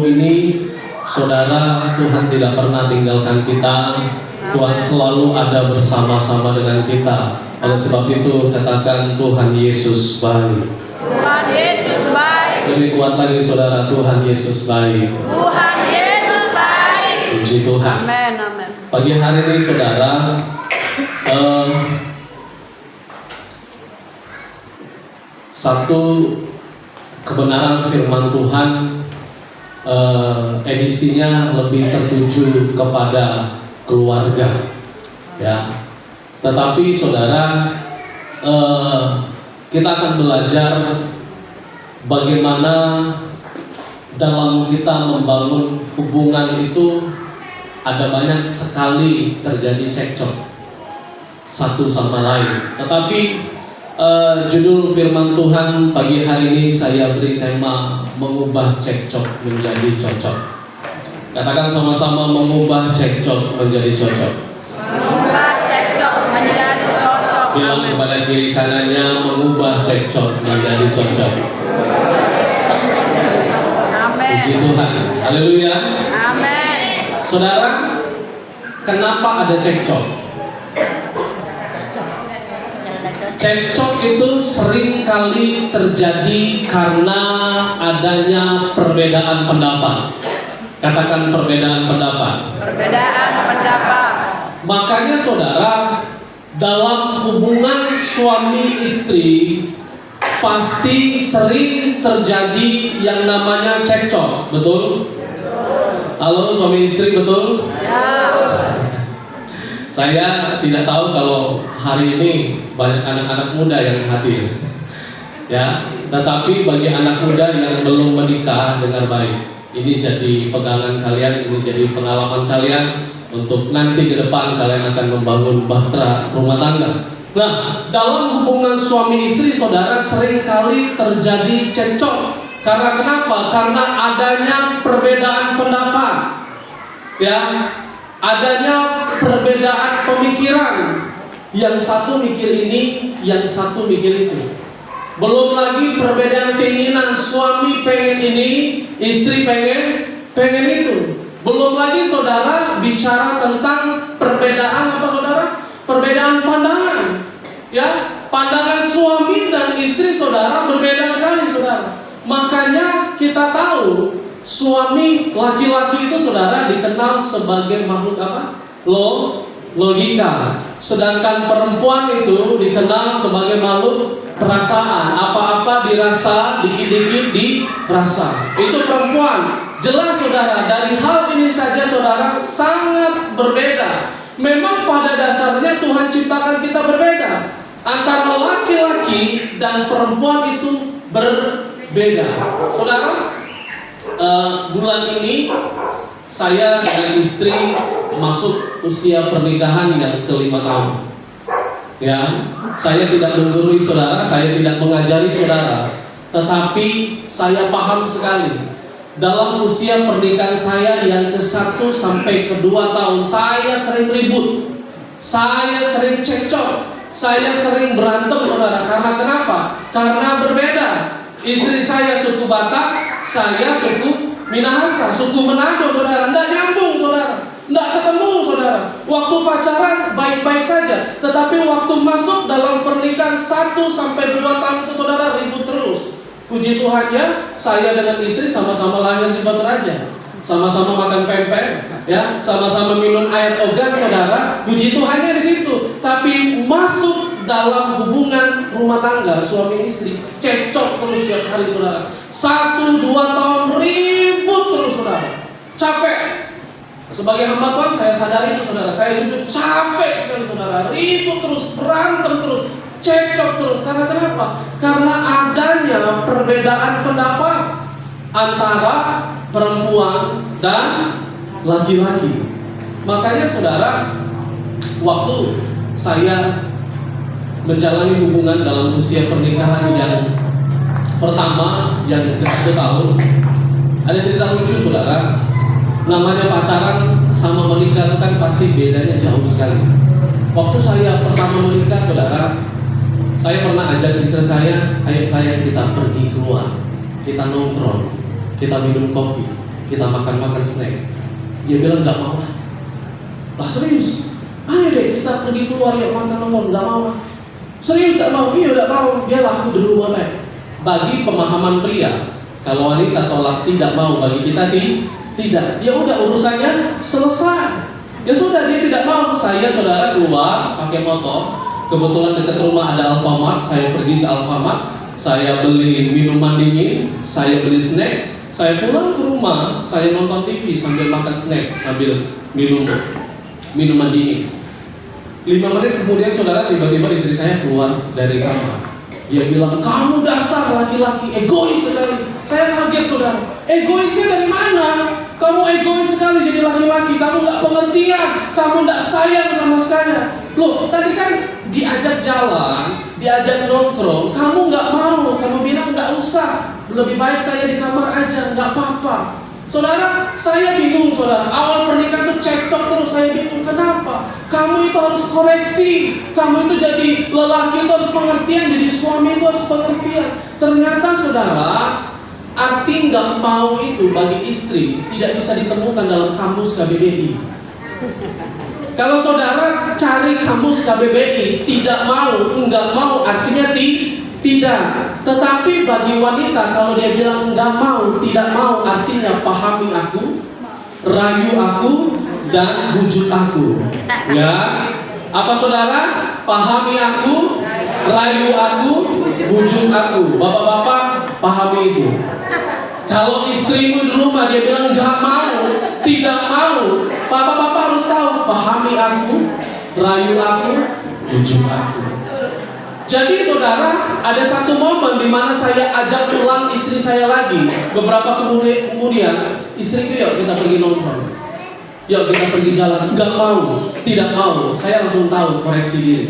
ini, saudara, Tuhan tidak pernah tinggalkan kita. Tuhan selalu ada bersama-sama dengan kita. Oleh sebab itu katakan Tuhan Yesus baik. Tuhan Yesus baik. Lebih kuat lagi saudara, Tuhan Yesus baik. Tuhan Yesus baik. Puji Tuhan. Amin, amin. Pagi hari ini saudara, satu kebenaran firman Tuhan, edisinya lebih tertuju kepada keluarga, ya. Tetapi saudara, kita akan belajar bagaimana dalam kita membangun hubungan itu ada banyak sekali terjadi cekcok satu sama lain. Tetapi judul firman Tuhan pagi hari ini saya beri tema mengubah cekcok menjadi cocok. Katakan sama-sama, mengubah cekcok menjadi cocok. Mengubah cekcok menjadi cocok. Bilang kepada kiri kanannya, mengubah cekcok menjadi cocok. Amin. Puji Tuhan. Haleluya. Amin. Saudara, kenapa ada cekcok? Cekcok itu sering kali terjadi karena adanya perbedaan pendapat. Katakan perbedaan pendapat. Perbedaan pendapat. Makanya saudara, dalam hubungan suami istri pasti sering terjadi yang namanya cekcok, betul? Halo suami istri, betul? Ya. Saya tidak tahu kalau hari ini banyak anak-anak muda yang hadir, ya. Tetapi bagi anak muda yang belum menikah, dengar baik. Ini jadi pegangan kalian, ini jadi pengalaman kalian untuk nanti ke depan kalian akan membangun bahtera rumah tangga. Nah, dalam hubungan suami istri, saudara, sering kali terjadi cekcok. Karena kenapa? Karena adanya perbedaan pendapat, ya. Adanya perbedaan pemikiran. Yang satu mikir ini, yang satu mikir itu. Belum lagi perbedaan keinginan, suami pengen ini, istri pengen itu. Belum lagi saudara bicara tentang perbedaan apa saudara? Perbedaan pandangan. Ya, pandangan suami dan istri saudara berbeda sekali saudara. Makanya kita tahu suami laki-laki itu saudara dikenal sebagai makhluk apa? Logika. Sedangkan perempuan itu dikenal sebagai makhluk perasaan. Apa-apa dirasa, dikit-dikit dirasa. Itu perempuan. Jelas saudara, dari hal ini saja saudara sangat berbeda. Memang pada dasarnya Tuhan ciptakan kita berbeda. Antara laki-laki dan perempuan itu berbeda. Saudara, bulan ini saya dan istri masuk usia pernikahan yang ke-5 tahun. Ya, saya tidak menggurui saudara, saya tidak mengajari saudara, tetapi saya paham sekali. Dalam usia pernikahan saya yang ke-1 sampai ke-2 tahun, saya sering ribut, saya sering cekcok, saya sering berantem saudara. Karena kenapa? Karena berbeda. Istri saya suku Batak, saya suku Minahasa, suku Manado saudara. Tidak nyambung saudara, tidak ketemu saudara. Waktu pacaran baik-baik saja, tetapi waktu masuk dalam pernikahan 1 sampai 2 tahun itu saudara ribut terus. Puji Tuhannya, saya dengan istri sama-sama lahir di Batu Raja, sama-sama makan pempek, ya, sama-sama minum air ogan saudara. Puji Tuhannya di situ. Tapi masuk dalam hubungan rumah tangga suami istri, cekcok terus setiap hari saudara. 1-2 tahun ribut terus saudara. Capek. Sebagai hamba Tuhan saya sadari itu saudara. Saya jujur capek sekali saudara. Ribut terus, berantem terus, cekcok terus. Karena kenapa? Karena adanya perbedaan pendapat antara perempuan dan laki-laki. Makanya saudara, waktu saya menjalani hubungan dalam usia pernikahan yang pertama, yang ke-1 tahun, ada cerita lucu saudara. Namanya pacaran sama menikah itu kan pasti bedanya jauh sekali. Waktu saya pertama menikah saudara, saya pernah ajak istri saya, ayo saya kita pergi keluar, kita nongkrong, kita minum kopi. kita makan snack. Dia bilang nggak mau. Lah serius? Ayo deh kita pergi keluar yuk makan nonton. Nggak mau. Serius nggak mau? Iya nggak mau. Dia laku di rumah baik. Bagi pemahaman pria, kalau wanita tolak tidak mau, bagi kita tidak. Ya udah urusannya selesai. Ya sudah dia tidak mau. Saya saudara keluar pakai motor. Kebetulan dekat rumah ada Alfamart. Saya pergi ke Alfamart. Saya beli minuman dingin. Saya beli snack. Saya pulang ke rumah, saya nonton TV sambil makan snack, sambil minum minuman dingin. 5 menit kemudian saudara, tiba-tiba istri saya keluar dari kamar. Dia bilang, kamu dasar laki-laki egois sekali. Saya kaget saudara. Egoisnya dari mana? Kamu egois sekali jadi laki-laki. Kamu gak pengertian. Kamu gak sayang sama saya. Loh, tadi kan diajak jalan, diajak nongkrong. Kamu gak mau. Kamu bilang gak usah. Lebih baik saya di kamar aja, nggak apa-apa. Saudara, saya bingung saudara. Awal pernikahan itu cekcok terus, saya bingung kenapa. Kamu itu harus koreksi. Kamu itu jadi lelaki itu harus pengertian, jadi suami itu harus pengertian. Ternyata saudara, arti nggak mau itu bagi istri tidak bisa ditemukan dalam kamus KBBI. Kalau saudara cari kamus KBBI, tidak mau, nggak mau, artinya tidak. Tetapi bagi wanita kalau dia bilang enggak mau, tidak mau, artinya pahami aku, rayu aku, dan bujuk aku. Ya, apa saudara? Pahami aku, rayu aku, bujuk aku. Bapak-bapak pahami itu. Kalau istrimu di rumah dia bilang enggak mau, tidak mau, bapak-bapak harus tahu, pahami aku, rayu aku, bujuk aku. Jadi saudara, ada satu momen di mana saya ajak pulang istri saya lagi. Beberapa kemudian, istriku yuk kita pergi nongkrong. Yuk kita pergi jalan. Enggak mau, tidak mau. Saya langsung tahu, koreksi diri.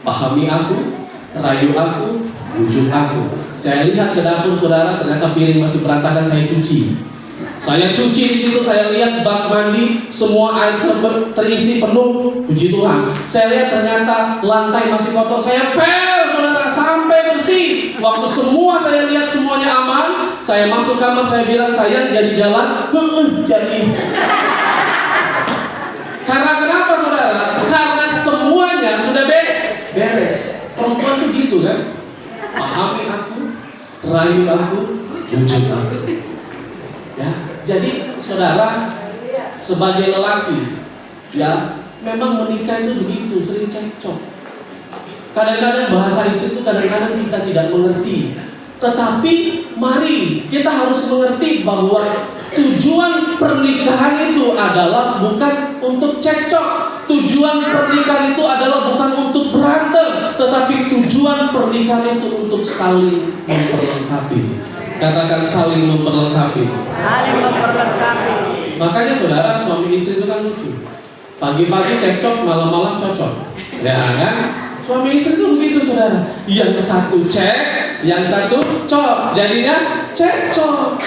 Pahami aku, rayu aku, bujuk aku. Saya lihat ke dapur saudara, ternyata piring masih berantakan, saya cuci. Saya cuci di situ, saya lihat bak mandi semua air terisi penuh, puji Tuhan. Saya lihat ternyata lantai masih kotor, saya pel saudara sampai bersih. Waktu semua saya lihat semuanya aman, saya masuk kamar, saya bilang sayang jadi jalan, jadi. Karena kenapa saudara? Karena semuanya sudah beres. Perempuan tuh gitu kan? Pahami aku, rayu aku, bujuk aku. Ya, jadi saudara sebagai lelaki, ya memang menikah itu begitu, sering cekcok. Kadang-kadang bahasa istri itu kadang-kadang kita tidak mengerti. Tetapi mari kita harus mengerti bahwa tujuan pernikahan itu adalah bukan untuk cekcok. Tujuan pernikahan itu adalah bukan untuk berantem, tetapi tujuan pernikahan itu untuk saling memperlengkapi. Katakan saling memperlengkapi. Saling memperlengkapi. Makanya saudara, suami istri itu kan lucu. Pagi-pagi cekcok, malam-malam cocok. Ya kan? Suami istri itu begitu saudara. Yang satu cek, yang satu cok. Jadinya cekcok.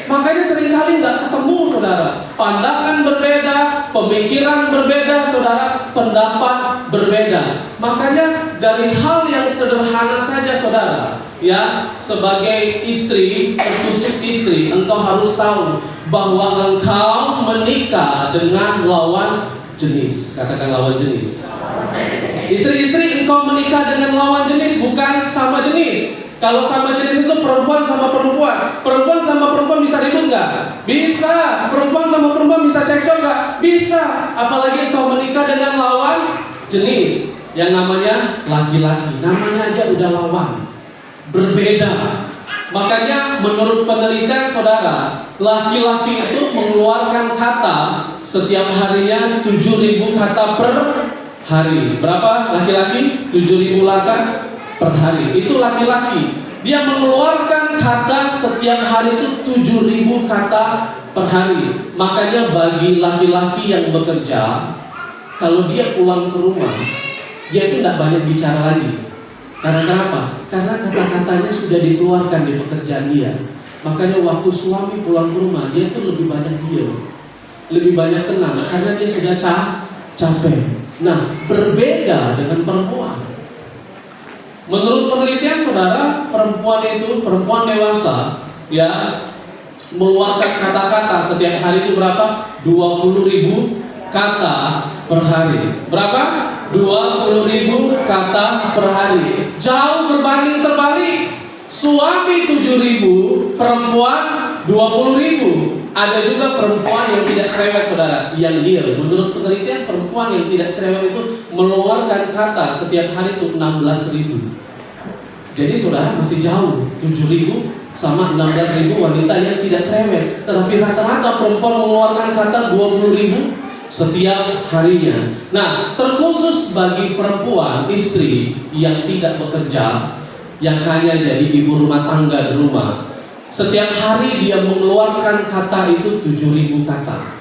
Makanya seringkali nggak ketemu saudara. Pandangan berbeda, pemikiran berbeda saudara, pendapat berbeda. Makanya dari hal yang sederhana saja saudara, ya sebagai istri, terkhusus istri, engkau harus tahu bahwa engkau menikah dengan lawan jenis. Katakan lawan jenis. Istri-istri, engkau menikah dengan lawan jenis, bukan sama jenis. Kalau sama jenis itu perempuan sama perempuan. Perempuan sama perempuan bisa ribut nggak? Bisa. Perempuan sama perempuan bisa cekcok nggak? Bisa. Apalagi engkau menikah dengan lawan jenis yang namanya laki-laki. Namanya aja udah lawan, berbeda. Makanya menurut penelitian saudara, laki-laki itu mengeluarkan kata setiap harinya 7.000 kata per hari. Berapa laki-laki? 7.000 kata per hari. Itu laki-laki. Dia mengeluarkan kata setiap hari itu 7.000 kata per hari. Makanya bagi laki-laki yang bekerja, kalau dia pulang ke rumah, dia itu tidak banyak bicara lagi. Karena kenapa? Karena kata-katanya sudah dikeluarkan di pekerjaan dia. Makanya waktu suami pulang ke rumah, dia itu lebih banyak diam, lebih banyak tenang, karena dia sudah capek. Nah, berbeda dengan perempuan. Menurut penelitian saudara, perempuan itu, perempuan dewasa, ya meluarkan kata-kata setiap hari itu berapa? 20.000 kata per hari. Berapa? 20.000 kata per hari. Jauh berbanding terbalik. Suami 7.000, perempuan 20.000. Ada juga perempuan yang tidak cerewet, saudara, yang dia, menurut penelitian, perempuan yang tidak cerewet itu mengeluarkan kata setiap hari itu 16.000. Jadi saudara masih jauh, 7.000 sama 16.000 wanita yang tidak cerewet. Tetapi rata-rata perempuan mengeluarkan kata 20.000 setiap harinya. Nah, terkhusus bagi perempuan, istri yang tidak bekerja, yang hanya jadi ibu rumah tangga di rumah, setiap hari dia mengeluarkan kata itu 7.000 kata.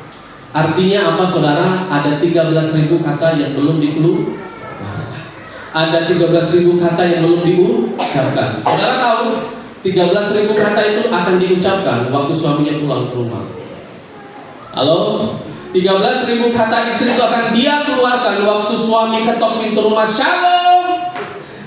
Artinya apa, saudara? Ada 13.000 kata yang belum dikeluarkan. Ada 13.000 kata yang belum diucapkan. Saudara tahu 13.000 kata itu akan diucapkan waktu suaminya pulang ke rumah. Halo? 13.000 kata istri itu akan dia keluarkan waktu suami ketok pintu rumah. Shalom,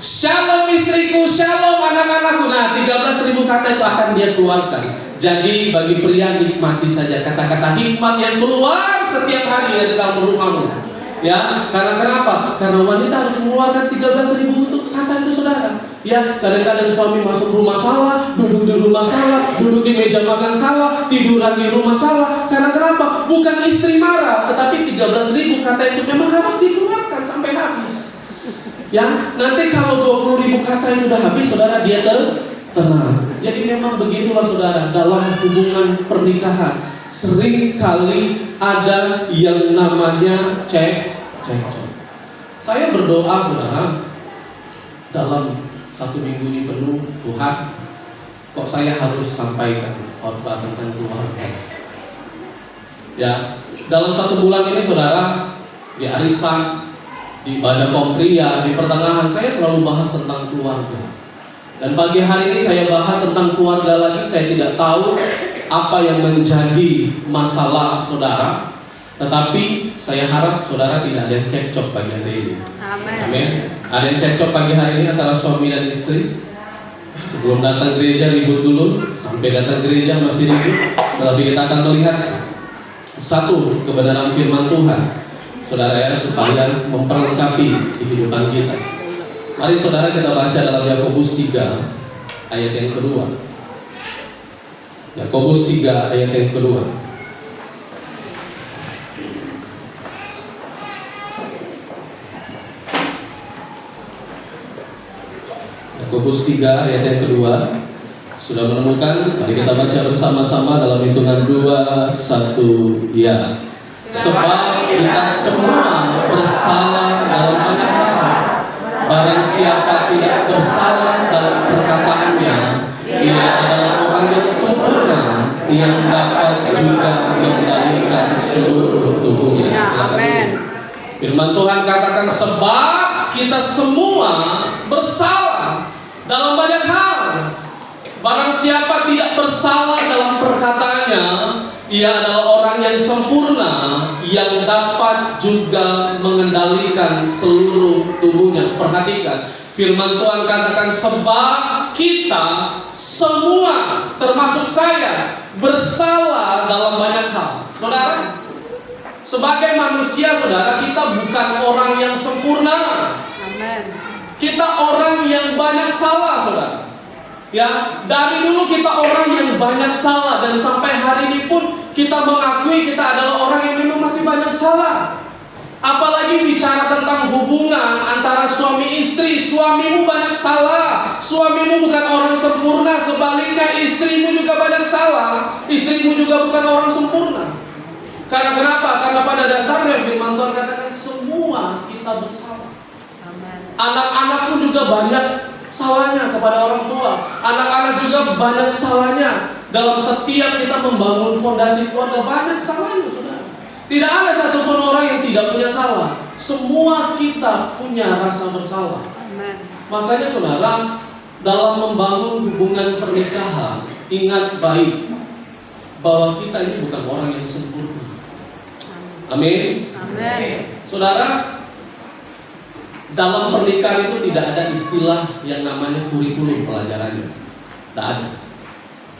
shalom istriku, shalom anak-anakku. Nah, 13.000 kata itu akan dia keluarkan. Jadi bagi pria, nikmati saja kata-kata hikmat yang keluar setiap hari dari dalam rumahmu. Ya, karena kenapa? Karena wanita harus mengeluarkan 13.000 kata itu, saudara. Ya, kadang-kadang suami masuk rumah salah, duduk di rumah salah, duduk di meja makan salah, tiduran di rumah salah. Karena kenapa? Bukan istri marah, tetapi 13.000 kata itu memang harus dikeluarkan sampai habis. Ya, nanti kalau 20.000 kata itu udah habis, saudara, dia tenang. Jadi memang begitulah, saudara, dalam hubungan pernikahan sering kali ada yang namanya cekcok. Saya berdoa, saudara, dalam 1 minggu ini penuh, Tuhan, kok saya harus sampaikan khotbah tentang keluarga. Ya, dalam 1 bulan ini, saudara, di arisan, di ibadah kompria, di pertengahan, saya selalu bahas tentang keluarga. Dan pagi hari ini saya bahas tentang keluarga lagi. Saya tidak tahu apa yang menjadi masalah saudara, tetapi saya harap saudara tidak ada yang cekcok pagi hari ini. Amin. Ada yang cekcok pagi hari ini antara suami dan istri? Sebelum datang gereja ribut dulu, sampai datang gereja masih ribut. Tetapi kita akan melihat satu kebenaran firman Tuhan, saudara, ya, supaya memperlengkapi kehidupan kita. Mari saudara kita baca dalam Yakobus 3 ayat yang kedua. Yakobus 3 ayat yang kedua. Yakobus 3 ayat yang kedua. Sudah menemukan? Mari kita baca bersama-sama dalam hitungan 2, 1, ya. Sebab kita semua bersalah dalam banyak hal. Barang siapa tidak bersalah dalam perkataannya, ia adalah orang yang sempurna, yang dapat juga mengendalikan seluruh tubuhnya. Amin. Firman Tuhan katakan, sebab kita semua bersalah dalam banyak hal. Barang siapa tidak bersalah dalam perkataannya, ia adalah orang yang sempurna, yang dapat juga mengendalikan seluruh tubuhnya. Perhatikan, firman Tuhan katakan, sebab kita semua, termasuk saya, bersalah dalam banyak hal. Saudara, sebagai manusia, saudara, kita bukan orang yang sempurna. Amin. Kita orang yang banyak salah, saudara. Ya, dari dulu kita orang yang banyak salah, dan sampai hari ini pun kita mengakui kita adalah orang yang memang masih banyak salah. Apalagi bicara tentang hubungan antara suami istri, suamimu banyak salah, suamimu bukan orang sempurna, sebaliknya istrimu juga banyak salah, istrimu juga bukan orang sempurna. Karena kenapa? Karena pada dasarnya firman Tuhan katakan semua kita bersalah. Anak-anak pun juga banyak salahnya kepada orang tua. Anak-anak juga banyak salahnya dalam setiap kita membangun fondasi keluarga. Banyak salahnya, saudara. Tidak ada satupun orang yang tidak punya salah. Semua kita punya rasa bersalah. Amen. Makanya saudara, dalam membangun hubungan pernikahan, ingat baik bahwa kita ini bukan orang yang sempurna. Amin. Amin. Saudara, dalam pernikahan itu tidak ada istilah yang namanya kurikulum pelajarannya. Tidak ada.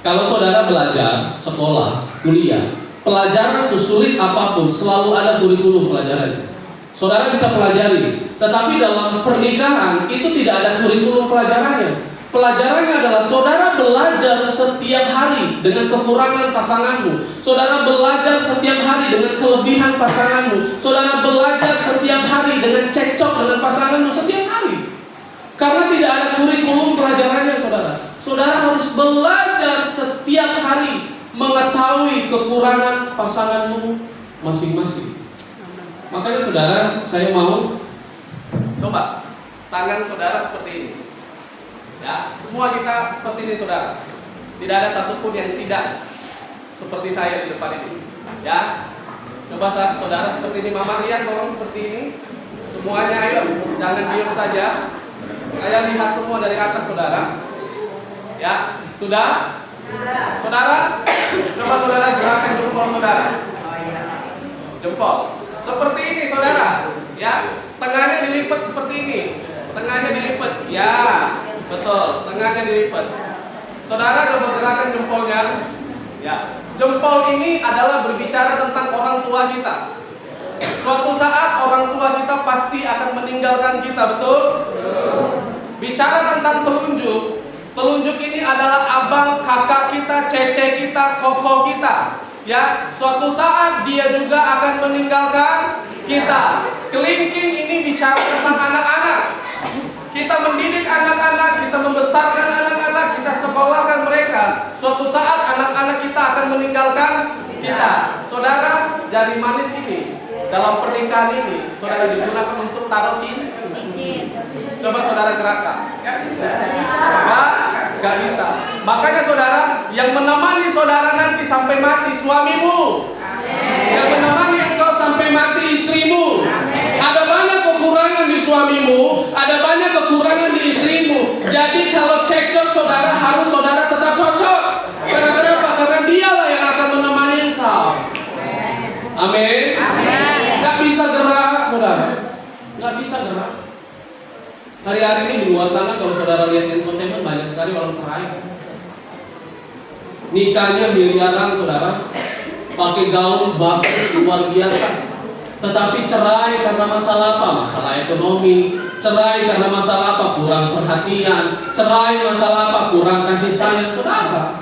Kalau saudara belajar, sekolah, kuliah, pelajaran sesulit apapun selalu ada kurikulum pelajarannya. Saudara bisa pelajari, tetapi dalam pernikahan itu tidak ada kurikulum pelajarannya. Pelajarannya adalah saudara belajar setiap hari dengan kekurangan pasanganmu. Saudara belajar setiap hari dengan kelebihan pasanganmu. Saudara belajar setiap hari dengan cekcok dengan pasanganmu setiap hari. Karena tidak ada kurikulum pelajarannya, saudara. Saudara harus belajar setiap hari mengetahui kekurangan pasanganmu masing-masing. Makanya saudara, saya mau coba tangan saudara seperti ini. Ya, semua kita seperti ini, saudara. Tidak ada satupun yang tidak seperti saya di depan ini. Ya, coba saudara seperti ini. Mama lihat, tolong seperti ini. Semuanya, ayo, jangan diam saja. Saya lihat semua dari atas, saudara. Ya, sudah? Saudara, coba saudara gerakan jempol saudara. Jempol. Seperti ini, saudara. Ya, tengahnya dilipat seperti ini. Tengahnya dilipat. Ya, betul. Tengahnya dilipat. Saudara, coba gerakan jempolnya. Ya, jempol ini adalah berbicara tentang orang tua kita. Suatu saat orang tua kita pasti akan meninggalkan kita, betul? Bicara tentang telunjuk, telunjuk ini adalah abang, kakak kita, cece kita, koko kita. Ya, suatu saat dia juga akan meninggalkan kita. Kelingking ini bicara tentang anak-anak. Kita mendidik anak-anak, kita membesarkan anak-anak, kita sekolahkan mereka. Suatu saat anak-anak kita akan meninggalkan kita. Saudara, jari manis ini dalam pernikahan ini saudara digunakan untuk taruh cincin. Coba saudara gerakkan. Gak bisa. Makanya saudara, yang menemani saudara nanti sampai mati suamimu. Yang menemani engkau sampai mati istrimu. Ada banyak kekurangan di suamimu, ada banyak kekurangan di istrimu. Jadi kalau cekcok saudara, harus saudara tetap cocok. Karena kenapa? Karena dialah yang akan menemani engkau. Amin. Gak bisa gerak saudara, gak bisa gerak. Hari-hari ini di luar sana kalau saudara lihat infotainment banyak sekali orang cerai. Nikahnya miliaran saudara, pakai gaun bagus luar biasa. Tetapi cerai karena masalah apa? Masalah ekonomi. Cerai karena masalah apa? Kurang perhatian. Cerai masalah apa? Kurang kasih sayang. Saudara,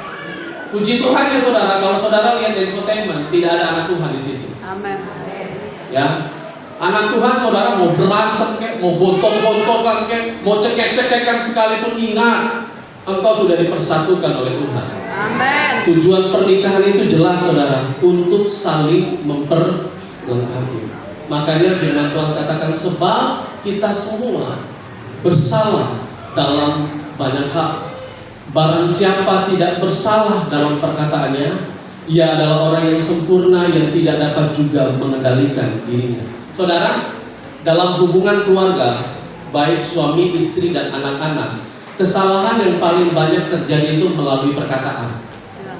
puji Tuhan ya saudara, kalau saudara lihat infotainment tidak ada anak Tuhan di situ. Amin. Ya, anak Tuhan saudara mau berantem kek, mau gontok-gontokan kek, mau cekek-cekekan sekalipun, ingat engkau sudah dipersatukan oleh Tuhan. Amin. Tujuan pernikahan itu jelas saudara, untuk saling memperlengkapi. Makanya firman Tuhan katakan, sebab kita semua bersalah dalam banyak hal. Barang siapa tidak bersalah dalam perkataannya, ia adalah orang yang sempurna, yang tidak dapat juga mengendalikan dirinya. Saudara, dalam hubungan keluarga, baik suami, istri, dan anak-anak, kesalahan yang paling banyak terjadi itu melalui perkataan. Ya.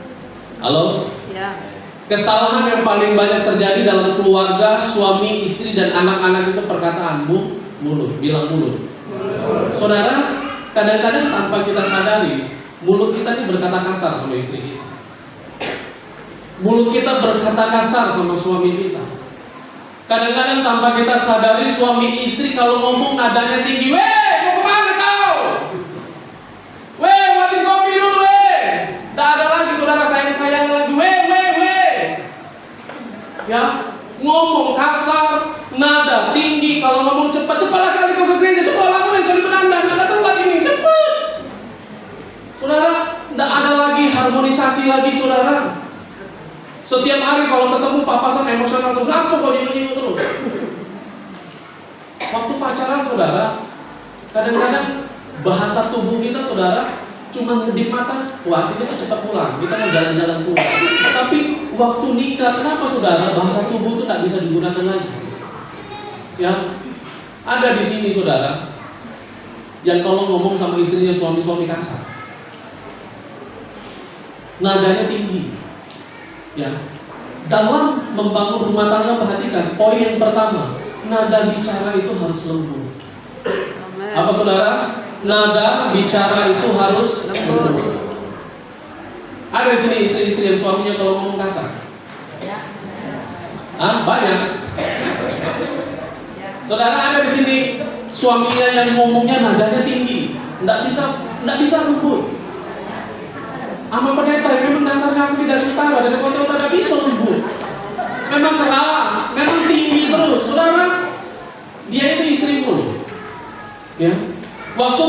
Halo? Ya. Kesalahan yang paling banyak terjadi dalam keluarga, suami, istri, dan anak-anak itu perkataan. Mulut, bilang mulut. Saudara, kadang-kadang tanpa kita sadari, mulut kita ini berkata kasar sama istri kita. Mulut kita berkata kasar sama suami kita. Kadang-kadang tanpa kita sadari, suami istri kalau ngomong nadanya tinggi. Weh, mau kemana kau? Weh, buatin kopi dulu weh. Tidak ada lagi saudara sayang-sayang lagi. Weh. Ya, ngomong kasar, nada tinggi. Kalau ngomong cepat-cepatlah kali kau ke gereja. Cepatlah mulai kali berdandan. Nada telat ini, cepat. Saudara, tidak ada lagi harmonisasi lagi saudara. Setiap hari kalau ketemu papasan emosional terus, apa kok nyinggung terus? Waktu pacaran saudara, kadang-kadang bahasa tubuh kita saudara cuma ngedip mata, wah kita cepat pulang, kita mau jalan-jalan pulang. Tapi waktu nikah, kenapa saudara bahasa tubuh itu tidak bisa digunakan lagi? Ya, ada di sini saudara yang kalau ngomong sama istrinya suami-suami kasar, nadanya tinggi. Ya, dalam membangun rumah tangga perhatikan poin yang pertama, nada bicara itu harus lembut. Amin. Apa saudara? Nada bicara itu harus lembut. Ada di sini istri-istri yang suaminya kalau ngomong kasar? Banyak. Saudara, ada di sini suaminya yang ngomongnya nadanya tinggi, nggak bisa lembut. Ama pendeta, memang dasarnya aku dari utara, dari kota utara, nggak bisa lembut. Memang keras, memang tinggi terus. Saudara, dia itu istrimu loh. Ya, waktu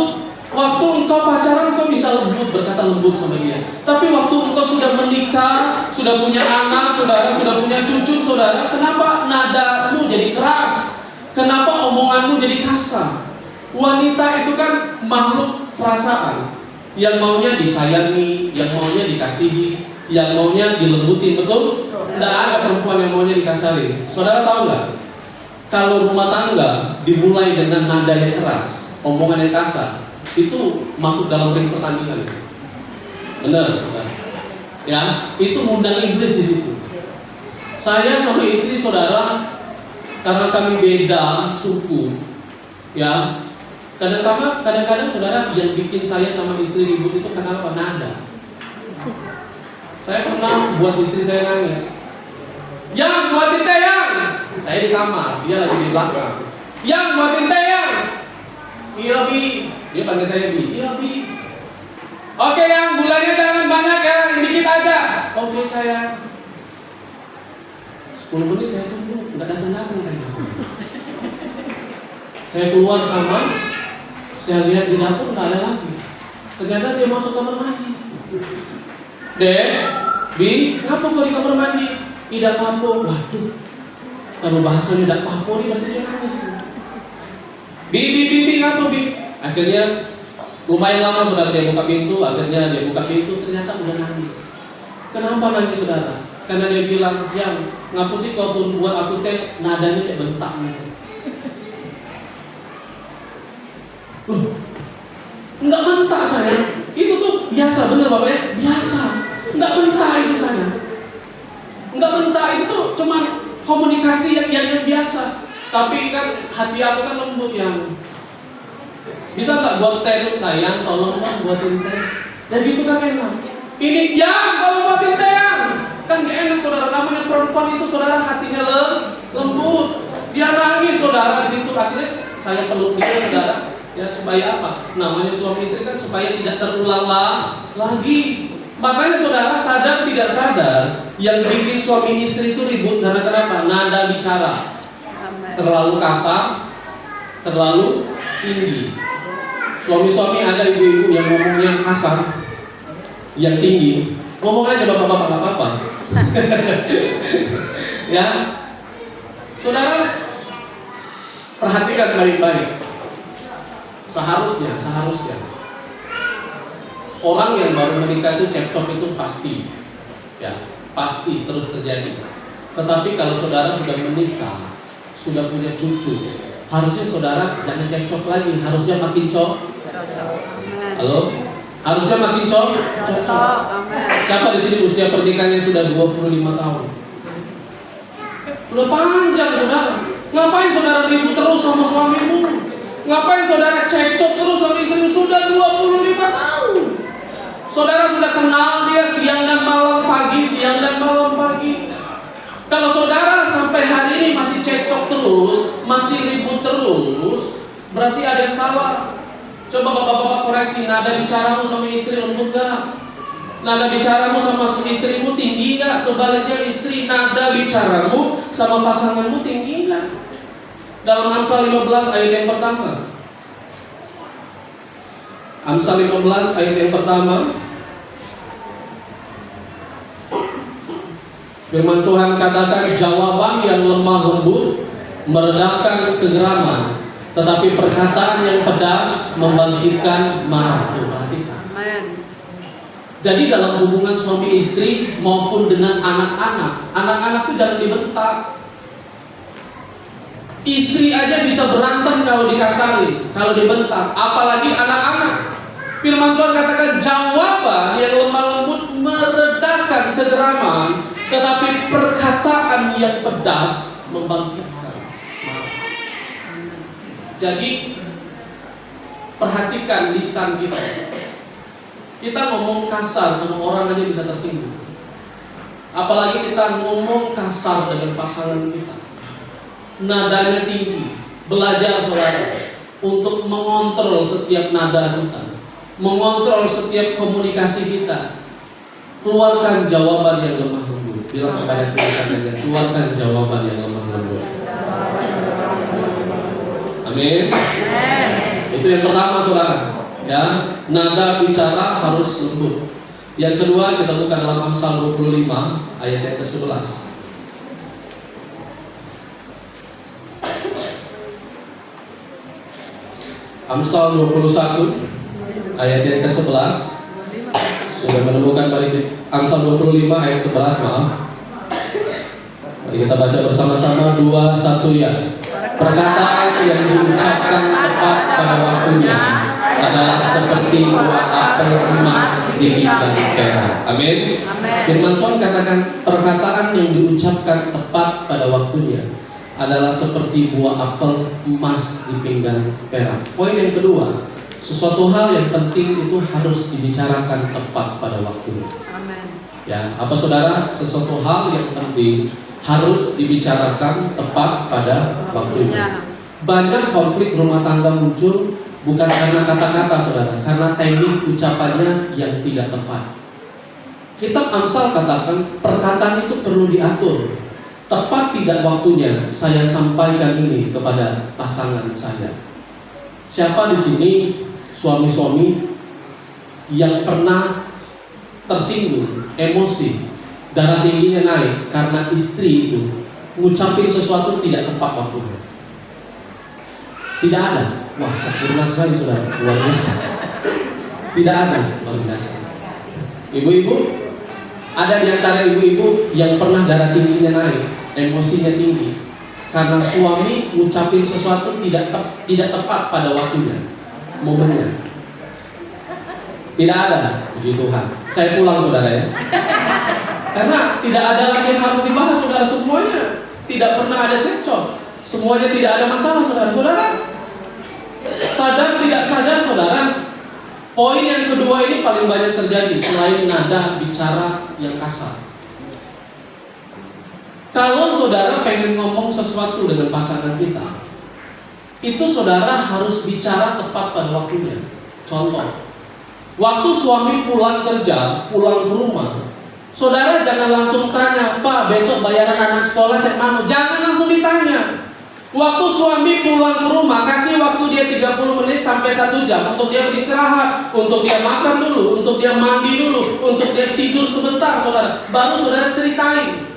engkau pacaran engkau bisa lembut, berkata lembut sama dia. Tapi waktu engkau sudah menikah, sudah punya anak, saudara, sudah punya cucu, saudara, kenapa nadamu jadi keras? Kenapa omonganmu jadi kasar? Wanita itu kan makhluk perasaan, yang maunya disayangi, yang maunya dikasihi, yang maunya dilembutin, betul? Tidak ada perempuan yang maunya dikasari. Saudara tahu nggak? Kalau rumah tangga dimulai dengan nada yang keras, omongan yang kasar, itu masuk dalam ring pertandingan. Benar, saudara? Ya, itu mengundang iblis di situ. Saya sama istri saudara, karena kami beda suku, ya. Kadang-kadang saudara, yang bikin saya sama istri ribut itu karena apa? Nada. Saya pernah buat istri saya nangis. Yang buatin teh yang. Saya di kamar, dia lagi di belakang. Yang buatin teh yang. Iya Bi. Dia panggil saya Bi. Iya Bi. Oke yang gulanya jangan banyak ya, dikit aja. Oke sayang. 10 menit saya tunggu, nggak datang-datang kan. Saya keluar kamar, saya lihat di dapur nggak ada lagi. Ternyata dia masuk kamar mandi. Dek, Bi, ngapa kau di kamar mandi? Tidak apa-apa. Waduh, kalau bahasanya tidak apa-apa, ini berarti dia nangis. Bi, ngapa Bi? Akhirnya lumayan lama saudara dia buka pintu. Akhirnya dia buka pintu, ternyata udah nangis. Kenapa nangis saudara? Karena dia bilang, yang ngapa sih kau suruh buat aku teh nadanya cek bentak gitu. Enggak bentak saya. Itu tuh biasa, bener Bapak ya? Biasa. Enggak bentak itu saya. Enggak bentak itu cuma komunikasi yang biasa. Tapi kan hati aku kan lembut yang. Bisa nggak buat teh dulu sayang? Tolong dong buatin teh. Dan gitu kan enak. Ini yang kalau buatin teh yang. Kan gak enak saudara. Namanya perempuan itu saudara hatinya lembut. Dia nangis saudara di situ. Akhirnya saya peluk dia saudara. Ya supaya apa? Namanya suami istri kan supaya tidak terulang lagi. Makanya saudara sadar tidak sadar yang bikin suami istri itu ribut karena kenapa? Nada bicara terlalu kasar, terlalu tinggi. Suami-suami ada ibu-ibu yang ngomongnya kasar, yang tinggi. Ngomong aja bapak-bapak nggak apa-apa. Ya, saudara perhatikan baik-baik. Seharusnya orang yang baru menikah itu cekcok itu pasti, ya pasti terus terjadi. Tetapi kalau saudara sudah menikah, sudah punya cucu, harusnya saudara jangan cekcok lagi, harusnya makin cocok. Halo, harusnya makin cocok. Siapa di sini usia pernikahannya sudah 25 tahun? Sudah panjang saudara. Ngapain saudara ribut terus sama suamimu? Ngapain saudara cekcok terus sama istrimu? Sudah 25 tahun. Saudara sudah kenal dia siang dan malam, pagi, siang dan malam, pagi. Kalau saudara sampai hari ini masih cekcok terus, masih ribut terus, berarti ada yang salah. Coba bapak-bapak koreksi, nada bicaramu sama istri lembut gak? Nada bicaramu sama istrimu tinggi gak? Sebaliknya istri, nada bicaramu sama pasanganmu tinggi gak? Dalam Amsal 15 ayat yang pertama. Amsal 15 ayat yang pertama. Firman Tuhan katakan, jawaban yang lemah lembut meredakan kegeraman, tetapi perkataan yang pedas membangkitkan marah. Perhatikan. Jadi dalam hubungan suami istri maupun dengan anak-anak itu jangan dibentak. Istri aja bisa berantem kalau dikasari, kalau dibentak, apalagi anak-anak. Firman Tuhan katakan jawaban yang lemah lembut meredakan kegeraman, tetapi perkataan yang pedas membangkitkan marah. Jadi perhatikan lisan kita. Kita ngomong kasar sama orang aja bisa tersinggung. Apalagi kita ngomong kasar dengan pasangan kita. Nadanya tinggi. Belajar saudara untuk mengontrol setiap nada kita, mengontrol setiap komunikasi kita. Keluarkan jawaban yang lemah lembut. Bilang kepada kita, keluarkan jawaban yang lemah lembut. Amin. Itu yang pertama saudara. Ya, nada bicara harus lembut. Yang kedua kita buka dalam Amsal 25 ayat yang ke-11. Amsal 21 ayat yang ke-11. Sudah menemukan balik Amsal 25 ayat 11, maaf. Mari kita baca bersama-sama 2, 1 ya. Perkataan yang diucapkan tepat pada waktunya adalah seperti buah apel emas di pinggan perak. Amin. Firman Tuhan katakan perkataan yang diucapkan tepat pada waktunya adalah seperti buah apel emas di pinggan perak. Poin yang kedua, sesuatu hal yang penting itu harus dibicarakan tepat pada waktunya. Amin. Ya, apa saudara? Sesuatu hal yang penting harus dibicarakan tepat pada waktunya. Banyak konflik rumah tangga muncul bukan karena kata-kata saudara, karena timing ucapannya yang tidak tepat. Kitab Amsal katakan perkataan itu perlu diatur. Tepat tidak waktunya saya sampaikan ini kepada pasangan saya. Siapa di sini suami-suami yang pernah tersinggung, emosi, darah tingginya naik karena istri itu ngucapin sesuatu tidak tepat waktunya? Tidak ada. Wah, sempurna sekali saudara, luar biasa. Tidak ada, luar biasa. Ibu-ibu, ada di antara ibu-ibu yang pernah darah tingginya naik, emosinya tinggi karena suami ngucapin sesuatu tidak tepat pada waktunya, momennya. Tidak ada, puji Tuhan. Saya pulang saudara ya. Karena tidak ada lagi yang harus dibahas saudara, semuanya tidak pernah ada cekcok, semuanya tidak ada masalah saudara. Saudara sadar tidak sadar saudara, poin yang kedua ini paling banyak terjadi selain nada bicara yang kasar. Kalau saudara pengen ngomong sesuatu dengan pasangan kita, itu saudara harus bicara tepat pada waktunya. Contoh, waktu suami pulang kerja, pulang ke rumah, saudara jangan langsung tanya, Pak besok bayaran anak sekolah cek mana. Jangan langsung ditanya. Waktu suami pulang ke rumah, kasih waktu dia 30 menit sampai 1 jam untuk dia beristirahat, untuk dia makan dulu, untuk dia mandi dulu, untuk dia tidur sebentar saudara. Baru saudara ceritain.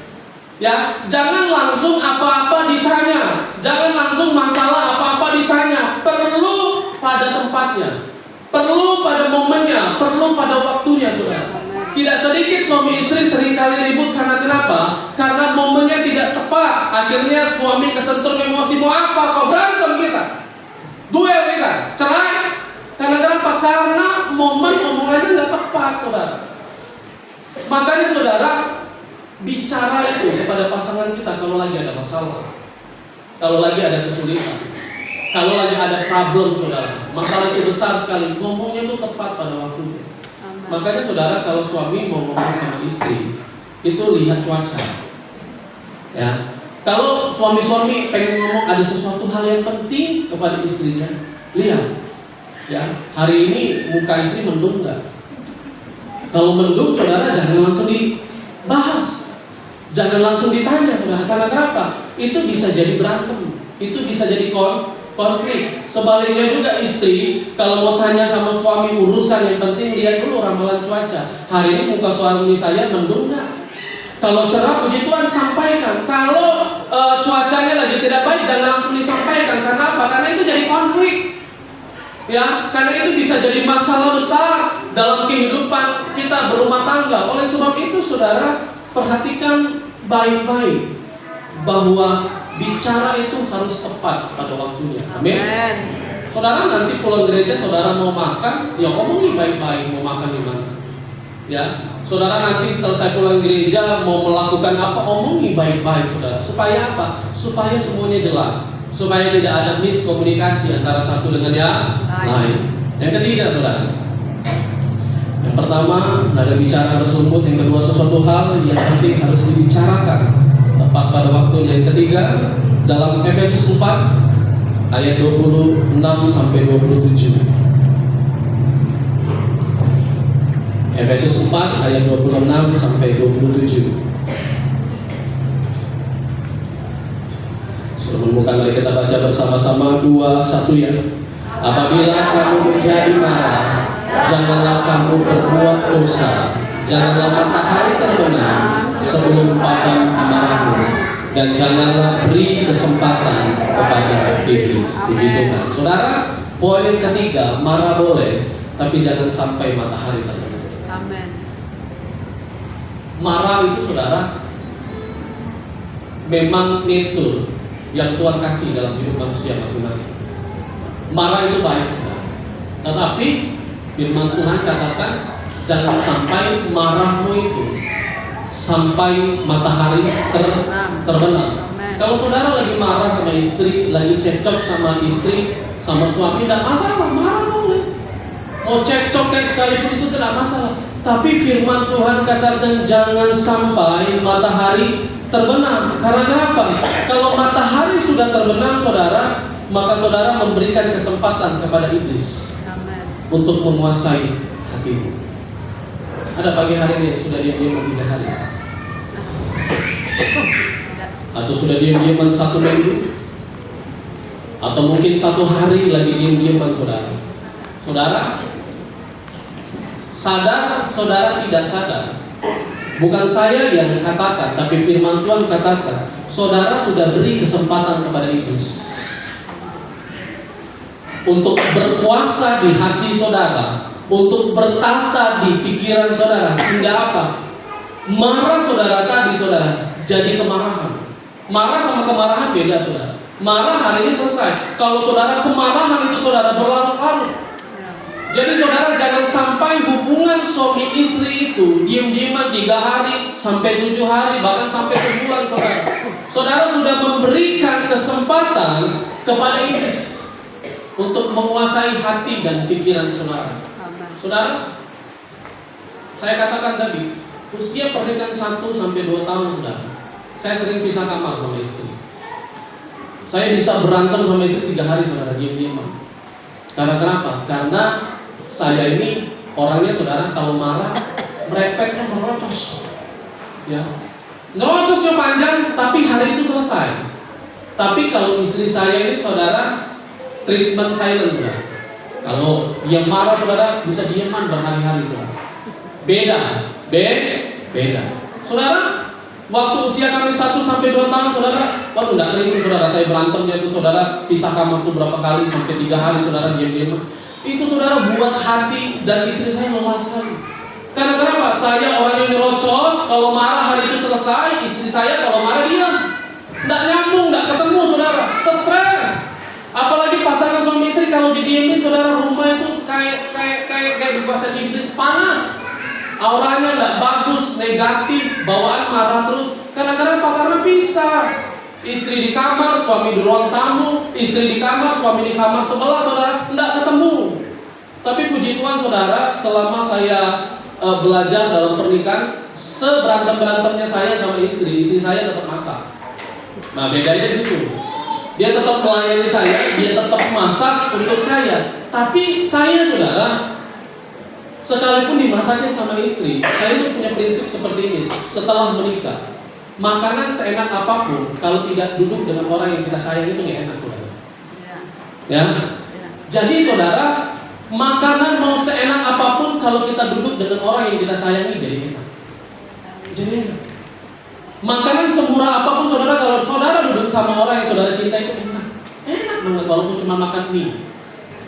Ya, jangan langsung apa-apa ditanya, jangan langsung masalah apa-apa ditanya. Perlu pada tempatnya, perlu pada momennya, perlu pada waktunya saudara. Tidak sedikit suami istri seringkali ribut karena kenapa? Karena momennya tidak tepat. Akhirnya suami kesentuh emosi, mau apa kau berantem kita, duel kita, cerai. Karena kenapa? Karena momen omongannya tidak tepat saudara. Makanya saudara, bicara itu kepada pasangan kita kalau lagi ada masalah, kalau lagi ada kesulitan, kalau lagi ada problem saudara, masalah itu besar sekali, ngomongnya itu tepat pada waktunya. Makanya saudara kalau suami mau ngomong sama istri, itu lihat cuaca. Ya, kalau suami-suami pengen ngomong ada sesuatu hal yang penting kepada istrinya, lihat. Ya, hari ini muka istri mendung nggak? Kalau mendung saudara jangan langsung dibahas. Jangan langsung ditanya saudara, karena kenapa? Itu bisa jadi berantem, itu bisa jadi konflik. Sebaliknya juga istri, kalau mau tanya sama suami urusan yang penting, lihat dulu ramalan cuaca. Hari ini muka suami saya mendung nggak? Kalau cerah puji Tuhan sampaikan. Kalau cuacanya lagi tidak baik, jangan langsung disampaikan. Karena apa? Karena itu jadi konflik. Ya, karena itu bisa jadi masalah besar dalam kehidupan kita berumah tangga. Oleh sebab itu saudara, perhatikan baik-baik bahwa bicara itu harus tepat pada waktunya. Amin. Saudara nanti pulang gereja, saudara mau makan, ya omongin baik-baik mau makan di mana. Ya, saudara nanti selesai pulang gereja mau melakukan apa, omongin baik-baik saudara. Supaya apa? Supaya semuanya jelas. Supaya tidak ada miskomunikasi antara satu dengan yang lain. Yang ketiga saudara, yang Yang pertama, nada bicara harus lembut. Yang kedua, sesuatu hal yang penting harus dibicarakan tepat pada waktunya. Yang ketiga, dalam Efesus 4 ayat 26 sampai 27. Efesus 4 ayat 26 sampai 27. Sebelum mari kita baca bersama-sama 2, 1 ya. Apabila kamu menjadi marah, janganlah kamu berbuat dosa. Janganlah matahari terbenam sebelum padam amarahmu, dan janganlah beri kesempatan kepada iblis. Begitu kan, saudara? Poin yang ketiga, marah boleh, tapi jangan sampai matahari terbenam. Amin. Marah itu, saudara, memang nature yang Tuhan kasih dalam hidup manusia masing-masing. Marah itu baik, saudara. Tetapi firman Tuhan katakan, jangan sampai marahmu itu sampai matahari terbenam. Kalau saudara lagi marah sama istri, lagi cekcok sama istri, sama suami, tidak masalah, marah boleh. Mau cekcok kayak sekalipun itu tidak masalah. Tapi firman Tuhan katakan jangan sampai matahari terbenam. Karena kenapa? Kalau matahari sudah terbenam, saudara, maka saudara memberikan kesempatan kepada iblis untuk menguasai hatimu. Ada pagi hari ini yang sudah diam-diam 3 hari, atau sudah diam-diaman 1 minggu, atau mungkin 1 hari lagi diam-diaman, saudara. Saudara sadar, saudara tidak sadar. Bukan saya yang katakan, tapi firman Tuhan katakan, saudara sudah beri kesempatan kepada iblis untuk berkuasa di hati saudara, untuk bertata di pikiran saudara. Sehingga apa? Marah saudara tadi, saudara, jadi kemarahan. Marah sama kemarahan beda, saudara. Marah hari ini selesai. Kalau saudara kemarahan itu, saudara, berlarut-larut. Jadi saudara jangan sampai hubungan suami istri itu diam-diaman 3 hari sampai 7 hari, bahkan sampai sebulan, saudara. Saudara sudah memberikan kesempatan kepada iblis untuk menguasai hati dan pikiran saudara. Saudara, saya katakan tadi, usia pernikahan 1 sampai 2 tahun, saudara, saya sering pisah kamar sama istri. Saya bisa berantem sama istri 3 hari, saudara, diam-diaman. Karena kenapa? Karena saya ini orangnya, saudara, kalau marah merepeknya merocos, ya, ngerocosnya panjang, tapi hari itu selesai. Tapi kalau istri saya ini, saudara, treatment silent, saudara. Kalau dia marah, saudara, bisa diaman berhari-hari, saudara. Beda. Saudara, waktu usia kami 1 sampai 2 tahun, saudara, waktu enggak keliling, saudara, saya berantemnya itu, saudara, pisah kamar tuh berapa kali sampai 3 hari, saudara, diam-diam. Itu, saudara, buat hati dan istri saya lelah sekali. Karena kenapa? Saya orang yang nyerocos, kalau marah hari itu selesai. Istri saya kalau marah diam, enggak nyambung, enggak ketemu, saudara, stres. Apalagi pasangan suami istri kalau didiemin, saudara, rumah itu kayak dikuasai iblis, panas. Auranya enggak bagus, negatif, bawaan marah terus. Karena kenapa? Karena pisah. Istri di kamar, suami di ruang tamu, istri di kamar, suami di kamar sebelah, saudara, enggak ketemu. Tapi puji Tuhan, saudara, selama saya belajar dalam pernikahan, seberantem-berantemnya saya sama istri saya tetap masak. Nah, bedanya di situ. Dia tetap melayani saya, dia tetap masak untuk saya. Tapi saya, saudara, sekalipun dimasakin sama istri, saya itu punya prinsip seperti ini setelah menikah. Makanan seenak apapun, kalau tidak duduk dengan orang yang kita sayang itu nggak enak, saudara. Ya. Jadi, saudara, makanan mau seenak apapun, kalau kita duduk dengan orang yang kita sayangi jadi enak. Jadi enak. Makanan semurah apapun, saudara, kalau saudara duduk sama orang yang saudara cinta itu enak banget, walaupun cuma makan mie,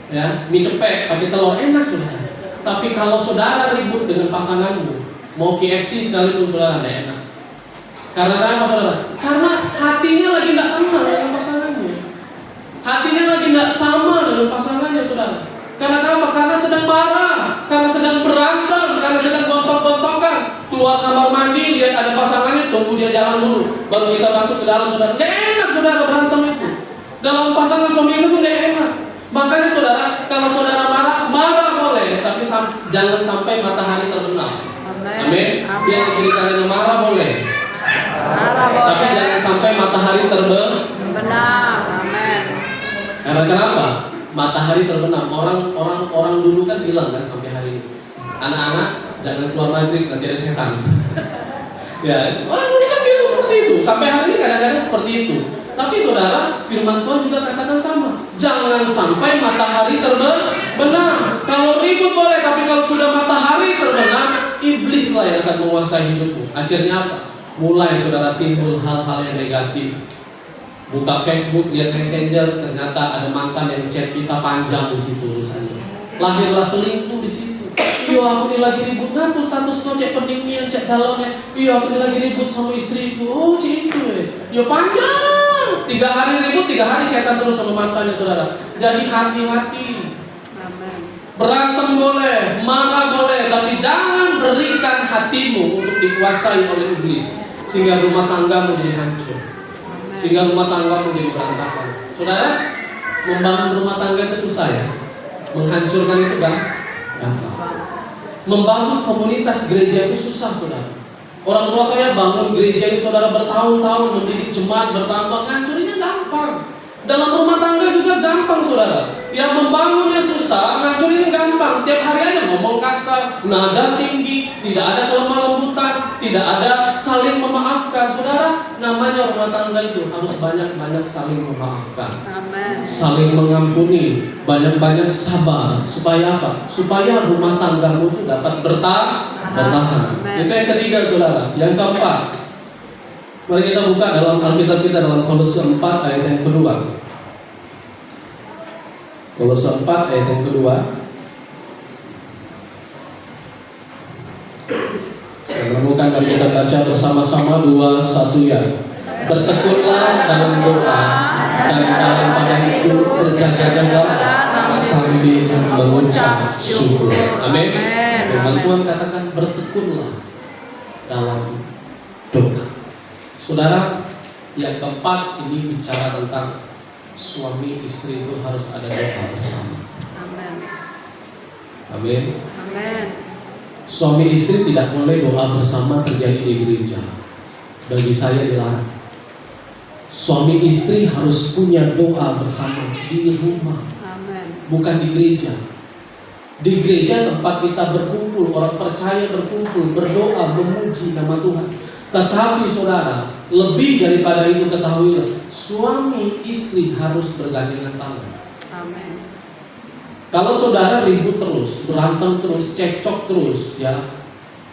ya, mie cepek pakai telur, enak, saudara. Tapi kalau saudara ribut dengan pasanganmu, mau KFC sekalipun, saudara, tidak enak. Karena apa, saudara? Karena hatinya lagi tidak tenang dengan pasangannya. Hatinya lagi tidak sama dengan pasangannya, saudara. Karena apa? Karena sedang marah, karena sedang berantem, karena sedang gontok-gontokan. Keluar kamar mandi, lihat ada pasangannya, tunggu dia jalan dulu, baru kita masuk ke dalam, saudara. Gak enak, saudara, berantem itu. Dalam pasangan suami itu pun gak enak. Makanya saudara, kalau saudara marah, marah boleh, tapi jangan sampai matahari terbenam. Amin. Yang kiri kanannya marah boleh, tapi jangan sampai matahari terbenam. Amin. Karena kenapa? Matahari terbenam. Orang dulu kan bilang kan sampai hari ini, anak-anak jangan keluar maghrib nanti ada setan. Ya, orang dulu kan bilang seperti itu. Sampai hari ini kadang-kadang seperti itu. Tapi saudara, firman Tuhan juga katakan sama. Jangan sampai matahari terbenam. Kalau ribut boleh, tapi kalau sudah matahari terbenam, iblislah yang akan menguasai hidupmu. Akhirnya apa? Mulai saudara timbul hal-hal yang negatif. Buka Facebook, lihat Messenger, ternyata ada mantan yang chat kita panjang di situ urusannya. Lahirlah selingkuh di situ. Iya, aku ini lagi ribut, ngapus status kau cek peningnya, cek galonnya. Iya, aku ini lagi ribut sama istriku. Oh, cek itu ya panjang. 3 hari ribut, 3 hari chatan terus sama mantannya saudara. Jadi hati-hati. Berantem boleh, marah boleh, tapi jangan berikan hatimu untuk dikuasai oleh iblis, sehingga rumah tanggamu jadi hancur, sehingga rumah tanggamu jadi berantakan. Saudara, membangun rumah tangga itu susah ya, menghancurkan itu gampang. Membangun komunitas gereja itu susah saudara. Orang tua saya bangun gereja itu saudara bertahun-tahun, mendidik jemaat bertahun-tahun, ngancurinnya gampang. Dalam rumah tangga juga gampang saudara. Yang membangunnya susah, ngancurinnya gampang. Setiap hari aja ngomong kasar, nada tinggi, tidak ada kelemah lembutan, tidak ada saling memaafkan. Saudara, namanya rumah tangga itu harus banyak-banyak saling memaafkan. Amen. Saling mengampuni, banyak-banyak sabar. Supaya apa? Supaya rumah tanggamu itu dapat bertahan. Itu yang ketiga saudara. Yang keempat, mari kita buka dalam Alkitab kita dalam Kolose 4 ayat yang kedua. Kolose 4 ayat yang kedua. Saya menemukan dan kita baca bersama-sama 2, 1 ya. Bertekunlah dalam doa dan dalam pada itu berjaga-jaga sambil mengucap syukur. Amin. Firman Tuhan katakan bertekunlah dalam doa. Saudara, yang keempat ini bicara tentang suami istri itu harus ada doa bersama. Amin. Suami istri tidak boleh doa bersama terjadi di gereja. Bagi saya dilarang. Suami istri harus punya doa bersama di rumah, bukan di gereja. Di gereja tempat kita berkumpul, orang percaya berkumpul, berdoa, memuji nama Tuhan. Tetapi saudara, lebih daripada itu ketahuilah, suami istri harus bergandengan tangan. Amin. Kalau saudara ribut terus, berantem terus, cekcok terus, ya,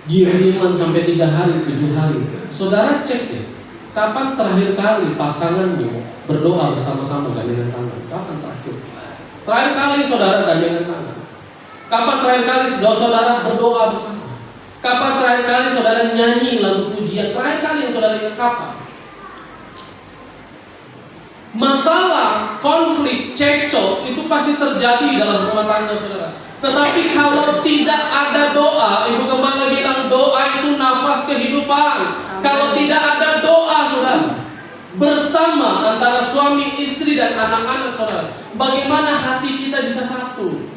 diam-diaman sampai 3 hari, 7 hari, saudara cek ya, kapan terakhir kali pasanganmu berdoa bersama-sama gandengan tangan? Kapan terakhir? Terakhir kali saudara gandengan tangan? Kapan terakhir kali saudara berdoa bersama? Kapan terakhir kali saudara nyanyi lagu pujian? Terakhir kali yang saudara ingat kapan? Masalah, konflik, cekcok itu pasti terjadi dalam rumah tangga saudara. Tetapi kalau tidak ada doa, Ibu Gembala bilang doa itu nafas kehidupan. Kalau tidak ada doa saudara, bersama antara suami, istri dan anak-anak saudara, bagaimana hati kita bisa satu?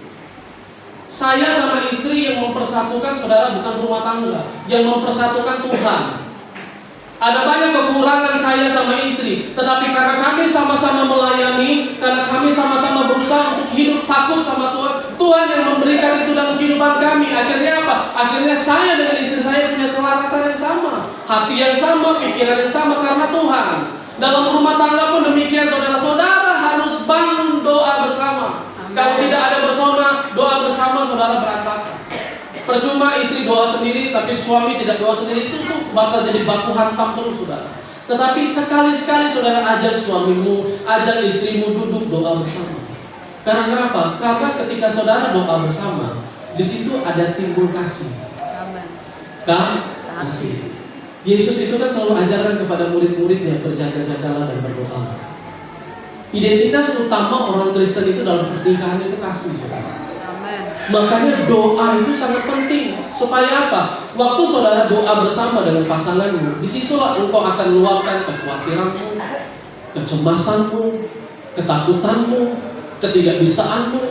Saya sama istri yang mempersatukan saudara bukan rumah tangga, yang mempersatukan Tuhan. Ada banyak kekurangan saya sama istri, tetapi karena kami sama-sama melayani, karena kami sama-sama berusaha untuk hidup takut sama Tuhan, Tuhan yang memberikan itu dalam kehidupan kami. Akhirnya apa? Akhirnya saya dengan istri saya punya kelarasan yang sama, hati yang sama, pikiran yang sama karena Tuhan. Dalam rumah tangga pun demikian saudara-saudara harus bangun doa bersama. Kalau tidak ada bersama, doa bersama saudara berantakan. Percuma istri doa sendiri, tapi suami tidak doa sendiri, itu tuh bakal jadi baku hantam terus saudara. Tetapi sekali-sekali saudara ajak suamimu, ajak istrimu duduk doa bersama. Karena kenapa? Karena ketika saudara doa bersama, di situ ada timbul kasih. Kasih. Yesus itu kan selalu ajarkan kepada murid-muridnya berjaga-jagalah dan berdoa. Identitas utama orang Kristen itu dalam pernikahan itu kasih, saudara. Makanya doa itu sangat penting. Supaya apa? Waktu saudara doa bersama dengan pasanganmu, disitulah engkau akan luapkan kekhawatiranmu, kecemasanmu, ketakutanmu, ketidakbisaanmu,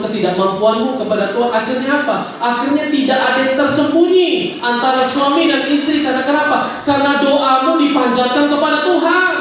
ketidakmampuanmu kepada Tuhan. Akhirnya apa? Akhirnya tidak ada yang tersembunyi antara suami dan istri. Karena kenapa? Karena doamu dipanjatkan kepada Tuhan.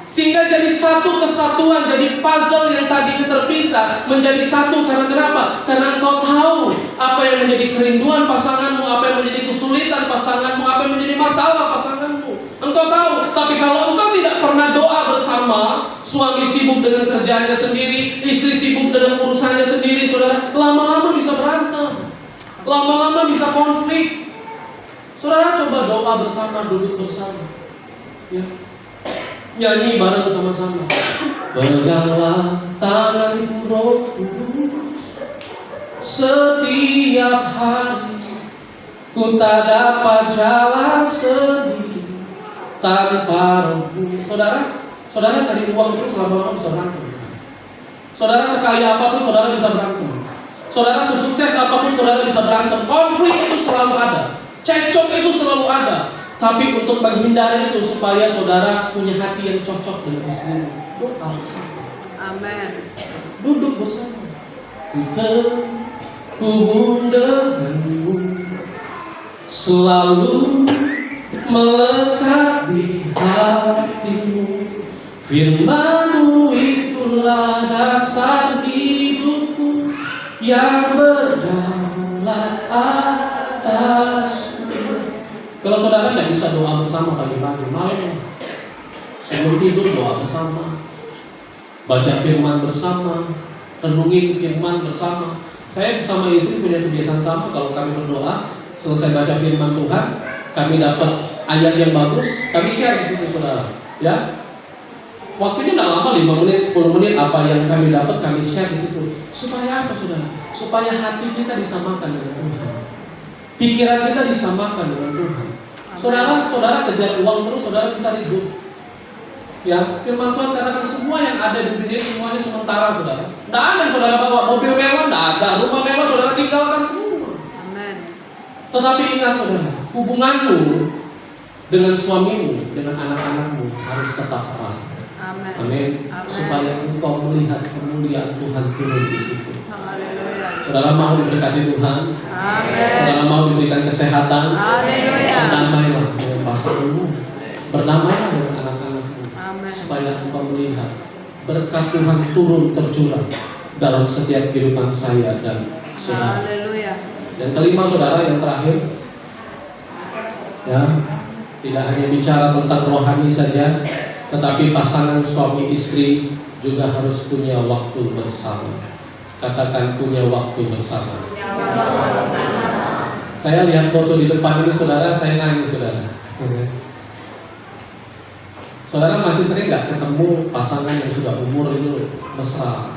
Sehingga jadi satu kesatuan, jadi puzzle yang tadinya terpisah menjadi satu. Karena kenapa? Karena engkau tahu apa yang menjadi kerinduan pasanganmu, apa yang menjadi kesulitan pasanganmu, apa yang menjadi masalah pasanganmu. Engkau tahu. Tapi kalau engkau tidak pernah doa bersama, suami sibuk dengan kerjaannya sendiri, istri sibuk dengan urusannya sendiri, saudara, lama-lama bisa berantem, lama-lama bisa konflik. Saudara coba doa bersama, duduk bersama, ya, nyanyi bareng sama-sama. Peganglah tanganku Roh Kudus, setiap hari ku tak dapat jalan sendiri tanpa Rohmu. Saudara cari uang terus lama-lama bisa berantem. Saudara sekaya apapun saudara bisa berantem. Saudara sesukses apapun saudara bisa berantem. Konflik itu selalu ada, cekcok itu selalu ada. Tapi untuk menghindari itu, supaya saudara punya hati yang cocok dengan istrimu, doa bersama. Amin. Duduk bersama. Ku terhubung denganmu, selalu melekat di hatimu. Firman-Mu itulah dasar hidupku yang berdaulat atasku. Kalau saudara tidak bisa doa bersama pagi-pagi, malam sebelum tidur doa bersama, baca firman bersama, renungin firman bersama. Saya bersama istri punya kebiasaan sama. Kalau kami berdoa, selesai baca firman Tuhan, kami dapat ayat yang bagus, kami share di situ, saudara. Ya, waktunya tidak lama, 5 menit, 10 menit, apa yang kami dapat kami share di situ. Supaya apa, saudara? Supaya hati kita disamakan dengan Tuhan, pikiran kita disamakan dengan Tuhan. Saudara kejar uang terus, saudara bisa ribut. Ya, firman Tuhan katakan semua yang ada di dunia semuanya sementara, saudara. Tidak ada yang saudara bawa mobil mewah, tidak ada. Rumah mewah saudara tinggalkan semua. Amen. Tetapi ingat, saudara, hubunganmu dengan suamimu, dengan anak-anakmu harus tetap erat. Amen. Amin. Supaya engkau melihat kemuliaan Tuhan turun di situ. Haleluya. Saudara mau diberkati Tuhan. Amen. Saudara mau diberikan kesehatan. Haleluya. Berdamailah dengan pasanganmu, berdamailah dengan anak-anakmu. Amen. Supaya engkau melihat berkat Tuhan turun tercurah dalam setiap kehidupan saya dan saudara. Haleluya. Dan kelima, saudara, yang terakhir, ya, tidak hanya bicara tentang rohani saja, tetapi pasangan suami istri juga harus punya waktu bersama. Katakan punya waktu bersama. Saya lihat foto di depan ini, saudara, saya nangis, saudara. Saudara masih sering nggak ketemu pasangan yang sudah umur itu mesra,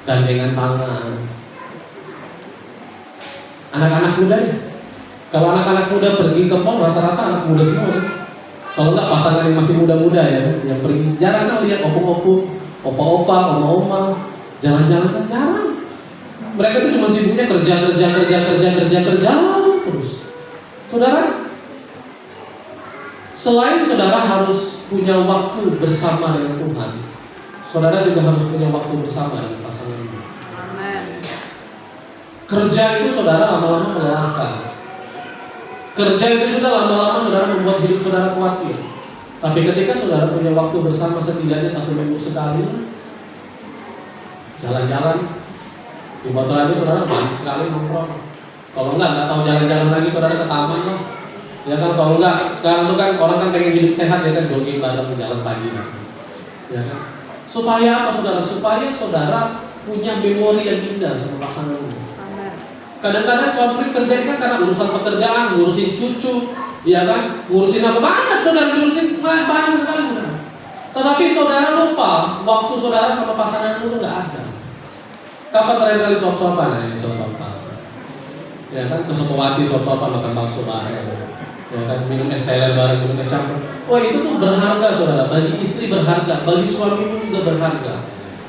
gandengan tangan? Anak-anak muda ya. Kalau anak-anak muda pergi ke mall, rata-rata anak muda semua ya. Kalau nggak pasangan yang masih muda-muda ya, yang pergi. Jarang kan lihat opo-opo, opa-opa, oma-oma jalan-jalan, kan jarang. Mereka tuh cuma sibuknya kerja terus. Saudara, selain saudara harus punya waktu bersama dengan Tuhan, saudara juga harus punya waktu bersama dengan pasangan. Amen. Kerja itu, saudara, lama-lama melelahkan. Kerja itu juga lama-lama saudara membuat hidup saudara khawatir. Tapi ketika saudara punya waktu bersama, setidaknya 1 minggu sekali, jalan-jalan. Di motor itu saudara banyak sekali nongkrong. Kalau nggak tahu jalan-jalan lagi, saudara ke taman lah. Ya kan, kalau nggak, sekarang tuh kan orang kan pengen hidup sehat, ya kan, jogging bareng jalan pagi. Ya kan. Supaya apa, saudara? Supaya saudara punya memori yang indah sama pasanganmu. Kadang-kadang konflik terjadi kan karena urusan pekerjaan, ngurusin cucu, ya kan, ngurusin apa banyak, saudara, ngurusin banyak sekali, saudara. Tetapi saudara lupa waktu saudara sama pasanganmu itu nggak ada. Kapan terakhir kali sop-sopan? Sop-sopan. Ya kan, ke Sukowati sop-sopan makan bakso bareng. Ya kan, minum es teler bareng, minum es campur. Wah, itu tuh berharga, saudara. Bagi istri berharga, bagi suamimu juga berharga.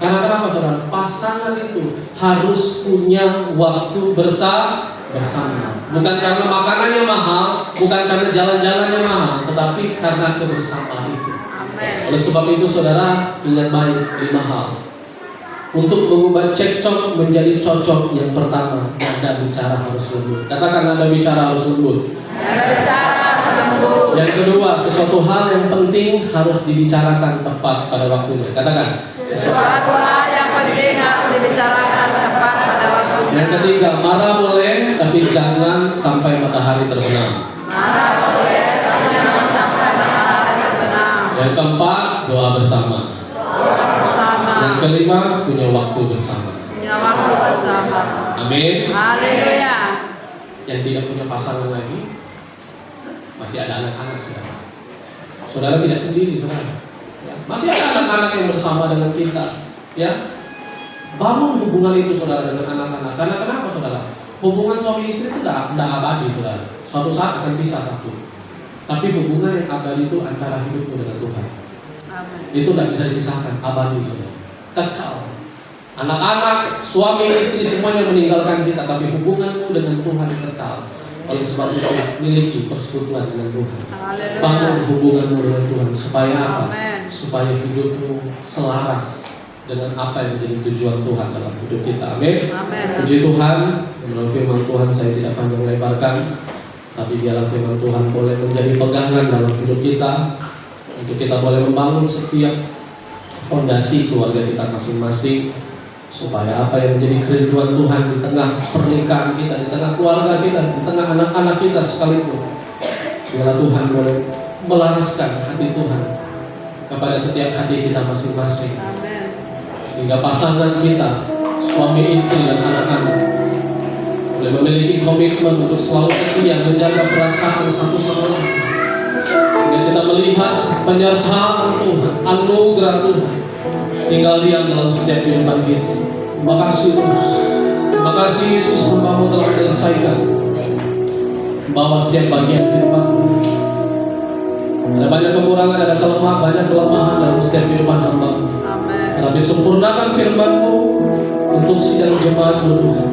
Karena kenapa, saudara? Pasangan itu harus punya waktu bersama. Bukan karena makanannya mahal, bukan karena jalan-jalannya mahal, tetapi karena kebersamaan itu. Amin. Oleh sebab itu saudara ingat baik 5 hal. Untuk mengubah cekcok menjadi cocok, yang pertama, nada bicara harus lembut. Katakan nada bicara harus lembut. Nada bicara harus lembut. Yang kedua, sesuatu hal yang penting harus dibicarakan tepat pada waktunya. Katakan. Sesuatu hal yang penting harus dibicarakan tepat pada waktunya. Yang ketiga, marah boleh tapi jangan sampai matahari terbenam. Marah boleh, tapi jangan sampai matahari terbenam. Yang keempat, doa bersama. Bersama. Yang kelima, punya waktu bersama. Punya waktu bersama. Amin. Haleluya. Yang tidak punya pasangan lagi, masih ada anak-anak saudara. Saudara tidak sendiri saudara. Ya, masih ada anak-anak yang bersama dengan kita. Ya, bangun hubungan itu saudara dengan anak-anak. Karena kenapa saudara? Hubungan suami istri itu tidak abadi saudara. Suatu saat akan pisah satu. Tapi hubungan yang abadi itu antara hidupmu dengan Tuhan. Amin. Itu tidak bisa dipisahkan, abadi saudara. Kekal. Anak-anak, suami, istri semuanya meninggalkan kita, tapi hubunganmu dengan Tuhan kekal. Oleh sebab itu miliki persekutuan dengan Tuhan. Haleluya. Bangun hubunganmu dengan Tuhan supaya apa? Amin. Supaya hidupmu selaras dengan apa yang menjadi tujuan Tuhan dalam hidup kita. Amin. Amin. Puji Tuhan, menurut firman Tuhan saya tidak panjang lebarkan, tapi biarlah firman Tuhan boleh menjadi pegangan dalam hidup kita, untuk kita boleh membangun setiap fondasi keluarga kita masing-masing, supaya apa yang menjadi kerinduan Tuhan di tengah pernikahan kita, di tengah keluarga kita, di tengah anak-anak kita sekalipun, biarlah Tuhan boleh melaraskan hati Tuhan kepada setiap hati kita masing-masing, Amin. sehingga pasangan kita, suami istri dan anak-anak, boleh memiliki komitmen untuk selalu setia menjaga perasaan satu sama lain, sehingga kita melihat penyertaan Tuhan, anugerah Tuhan tinggal diam dalam setiap kehidupan kita. Terima kasih Tuhan. Terima kasih Yesus, hamba-Mu telah menyelesaikan bahwa setiap bagian firman-Mu. Ada banyak kekurangan, ada banyak kelemahan dalam setiap kehidupan hamba-Mu. Amin. Tapi sempurnakan firman-Mu untuk sidang jemaat-Mu Tuhan.